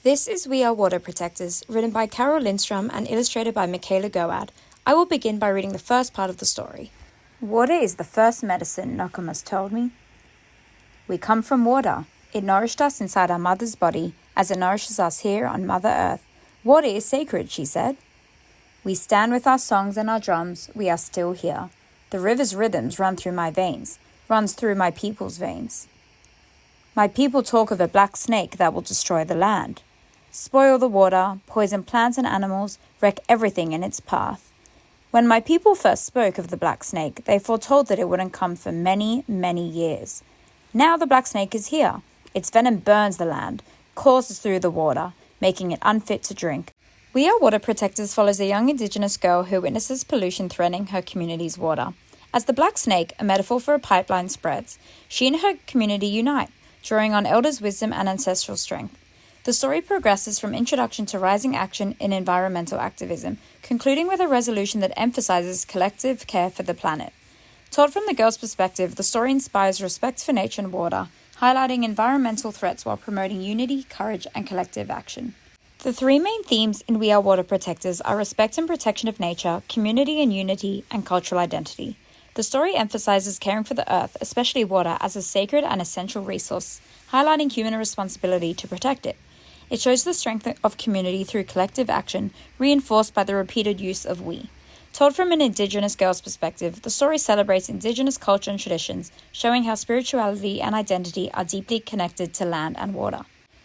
This is We Are Water Protectors, written by Carol Lindstrom and illustrated by Michaela Goad. I will begin by reading the first part of the story. Water is the first medicine, Nokomis told me. We come from water. It nourished us inside our mother's body, as it nourishes us here on Mother Earth. Water is sacred, she said. We stand with our songs and our drums, we are still here. The river's rhythms run through my veins, runs through my people's veins. My people talk of a black snake that will destroy the land. Spoil the water, poison plants and animals, wreck everything in its path. When my people first spoke of the black snake, they foretold that it wouldn't come for many, many years. Now the black snake is here. Its venom burns the land, courses through the water, making it unfit to drink. We Are Water Protectors follows a young Indigenous girl who witnesses pollution threatening her community's water. As the black snake, a metaphor for a pipeline, spreads, she and her community unite, drawing on elders' wisdom and ancestral strength. The story progresses from introduction to rising action in environmental activism, concluding with a resolution that emphasizes collective care for the planet. Told from the girl's perspective, the story inspires respect for nature and water, highlighting environmental threats while promoting unity, courage, and collective action. The three main themes in We Are Water Protectors are respect and protection of nature, community and unity, and cultural identity. The story emphasizes caring for the earth, especially water, as a sacred and essential resource, highlighting human responsibility to protect it. It shows the strength of community through collective action, reinforced by the repeated use of we. Told from an Indigenous girl's perspective, the story celebrates Indigenous culture and traditions, showing how spirituality and identity are deeply connected to land and water.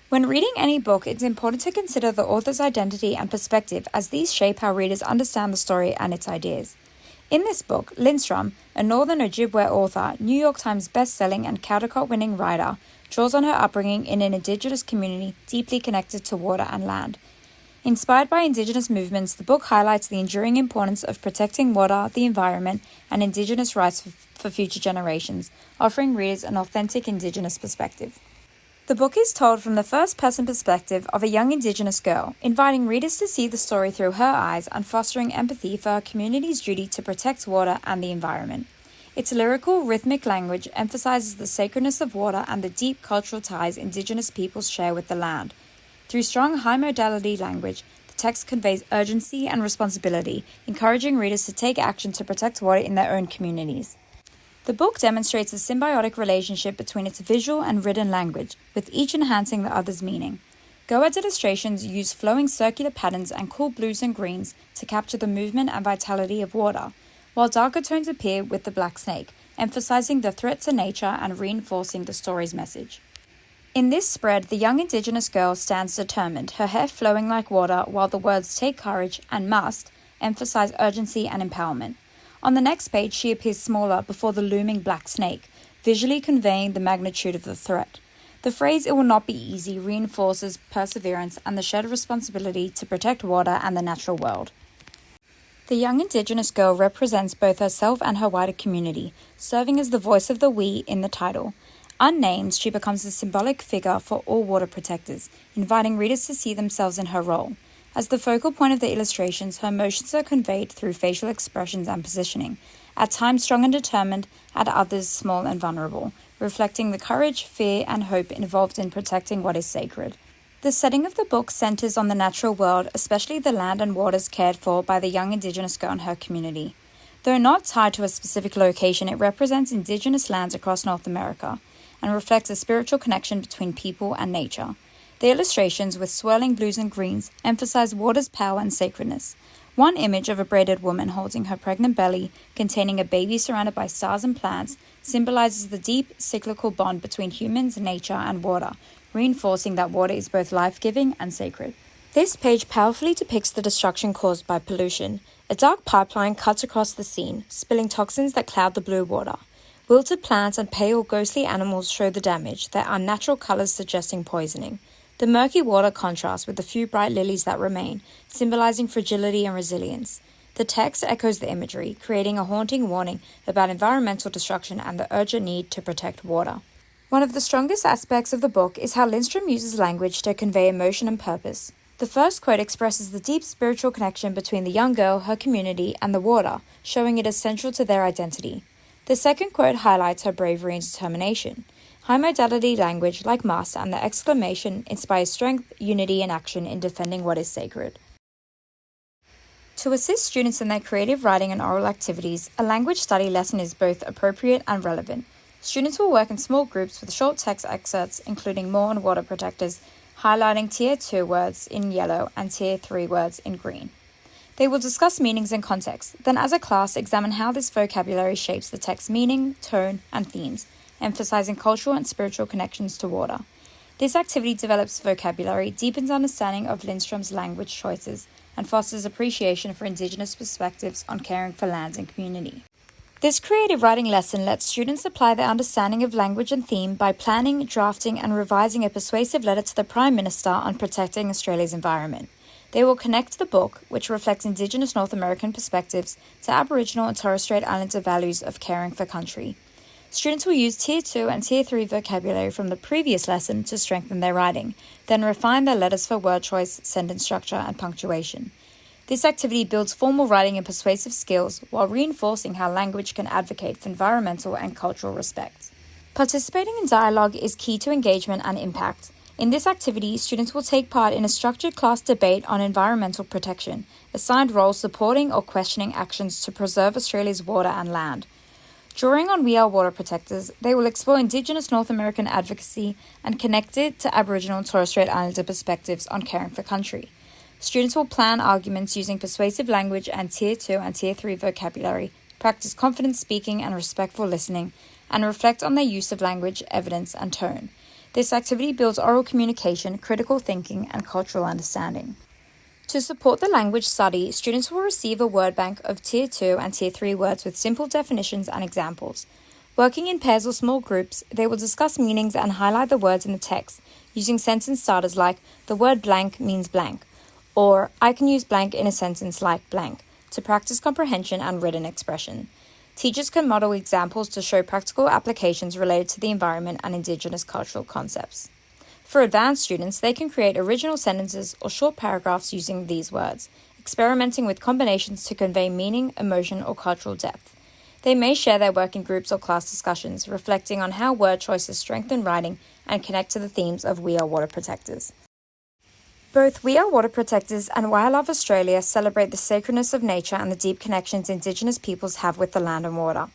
When reading any book, it's important to consider the author's identity and perspective, as these shape how readers understand the story and its ideas. In this book, Lindstrom, a Northern Ojibwe author, New York Times best-selling and Caldecott-winning writer, draws on her upbringing in an Indigenous community deeply connected to water and land. Inspired by Indigenous movements, the book highlights the enduring importance of protecting water, the environment, and Indigenous rights for future generations, offering readers an authentic Indigenous perspective. The book is told from the first-person perspective of a young Indigenous girl, inviting readers to see the story through her eyes and fostering empathy for her community's duty to protect water and the environment. Its lyrical, rhythmic language emphasizes the sacredness of water and the deep cultural ties Indigenous peoples share with the land. Through strong, high-modality language, the text conveys urgency and responsibility, encouraging readers to take action to protect water in their own communities. The book demonstrates a symbiotic relationship between its visual and written language, with each enhancing the other's meaning. Goad's illustrations use flowing circular patterns and cool blues and greens to capture the movement and vitality of water, while darker tones appear with the black snake, emphasizing the threat to nature and reinforcing the story's message. In this spread, the young Indigenous girl stands determined, her hair flowing like water, while the words "take courage" and "must" emphasize urgency and empowerment. On the next page, she appears smaller before the looming black snake, visually conveying the magnitude of the threat. The phrase "it will not be easy" reinforces perseverance and the shared responsibility to protect water and the natural world. The young Indigenous girl represents both herself and her wider community, serving as the voice of the we in the title. Unnamed, she becomes a symbolic figure for all water protectors, inviting readers to see themselves in her role. As the focal point of the illustrations, her emotions are conveyed through facial expressions and positioning, at times strong and determined, at others small and vulnerable, reflecting the courage, fear, and hope involved in protecting what is sacred. The setting of the book centers on the natural world, especially the land and waters cared for by the young Indigenous girl and her community. Though not tied to a specific location, it represents Indigenous lands across North America and reflects a spiritual connection between people and nature. The illustrations, with swirling blues and greens, emphasize water's power and sacredness. One image of a braided woman holding her pregnant belly, containing a baby surrounded by stars and plants, symbolizes the deep, cyclical bond between humans, nature, and water, reinforcing that water is both life-giving and sacred. This page powerfully depicts the destruction caused by pollution. A dark pipeline cuts across the scene, spilling toxins that cloud the blue water. Wilted plants and pale, ghostly animals show the damage, their unnatural colors suggesting poisoning. The murky water contrasts with the few bright lilies that remain, symbolizing fragility and resilience. The text echoes the imagery, creating a haunting warning about environmental destruction and the urgent need to protect water. One of the strongest aspects of the book is how Lindstrom uses language to convey emotion and purpose. The first quote expresses the deep spiritual connection between the young girl, her community, and the water, showing it as central to their identity. The second quote highlights her bravery and determination. High-modality language like master and the exclamation inspires strength, unity, and action in defending what is sacred. To assist students in their creative writing and oral activities, a language study lesson is both appropriate and relevant. Students will work in small groups with short text excerpts, including more on water protectors, highlighting Tier 2 words in yellow and Tier 3 words in green. They will discuss meanings and context, then as a class examine how this vocabulary shapes the text's meaning, tone, and themes, emphasizing cultural and spiritual connections to water. This activity develops vocabulary, deepens understanding of Lindstrom's language choices, and fosters appreciation for Indigenous perspectives on caring for lands and community. This creative writing lesson lets students apply their understanding of language and theme by planning, drafting, and revising a persuasive letter to the Prime Minister on protecting Australia's environment. They will connect the book, which reflects Indigenous North American perspectives, to Aboriginal and Torres Strait Islander values of caring for country. Students will use Tier 2 and Tier 3 vocabulary from the previous lesson to strengthen their writing, then refine their letters for word choice, sentence structure, and punctuation. This activity builds formal writing and persuasive skills while reinforcing how language can advocate for environmental and cultural respect. Participating in dialogue is key to engagement and impact. In this activity, students will take part in a structured class debate on environmental protection, assigned roles supporting or questioning actions to preserve Australia's water and land. Drawing on We Are Water Protectors, they will explore Indigenous North American advocacy and connect it to Aboriginal and Torres Strait Islander perspectives on caring for country. Students will plan arguments using persuasive language and Tier 2 and Tier 3 vocabulary, practice confident speaking and respectful listening, and reflect on their use of language, evidence, and tone. This activity builds oral communication, critical thinking, and cultural understanding. To support the language study, students will receive a word bank of Tier 2 and Tier 3 words with simple definitions and examples. Working in pairs or small groups, they will discuss meanings and highlight the words in the text, using sentence starters like, "The word blank means blank," or "I can use blank in a sentence like blank," to practice comprehension and written expression. Teachers can model examples to show practical applications related to the environment and Indigenous cultural concepts. For advanced students, they can create original sentences or short paragraphs using these words, experimenting with combinations to convey meaning, emotion, or cultural depth. They may share their work in groups or class discussions, reflecting on how word choices strengthen writing and connect to the themes of We Are Water Protectors. Both We Are Water Protectors and Wildlife Australia celebrate the sacredness of nature and the deep connections Indigenous peoples have with the land and water.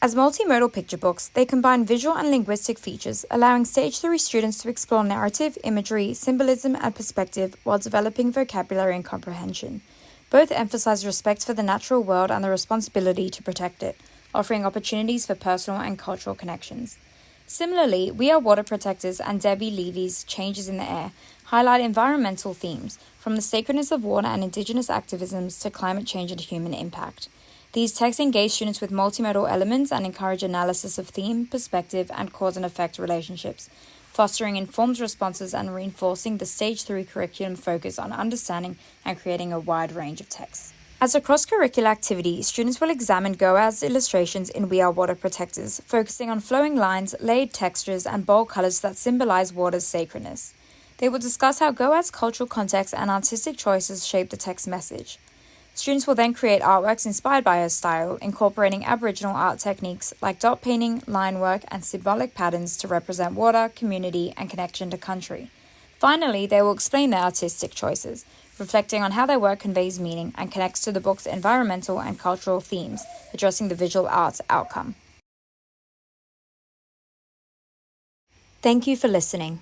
As multimodal picture books, they combine visual and linguistic features, allowing Stage 3 students to explore narrative, imagery, symbolism, and perspective while developing vocabulary and comprehension. Both emphasize respect for the natural world and the responsibility to protect it, offering opportunities for personal and cultural connections. Similarly, We Are Water Protectors and Debbie Levy's Changes in the Air highlight environmental themes, from the sacredness of water and Indigenous activisms to climate change and human impact. These texts engage students with multimodal elements and encourage analysis of theme, perspective, and cause and effect relationships, fostering informed responses and reinforcing the Stage 3 curriculum focus on understanding and creating a wide range of texts. As a cross-curricular activity, students will examine Goad's illustrations in We Are Water Protectors, focusing on flowing lines, layered textures, and bold colors that symbolize water's sacredness. They will discuss how Goad's cultural context and artistic choices shape the text message. Students will then create artworks inspired by her style, incorporating Aboriginal art techniques like dot painting, line work, and symbolic patterns to represent water, community, and connection to country. Finally, they will explain their artistic choices, reflecting on how their work conveys meaning and connects to the book's environmental and cultural themes, addressing the visual arts outcome. Thank you for listening.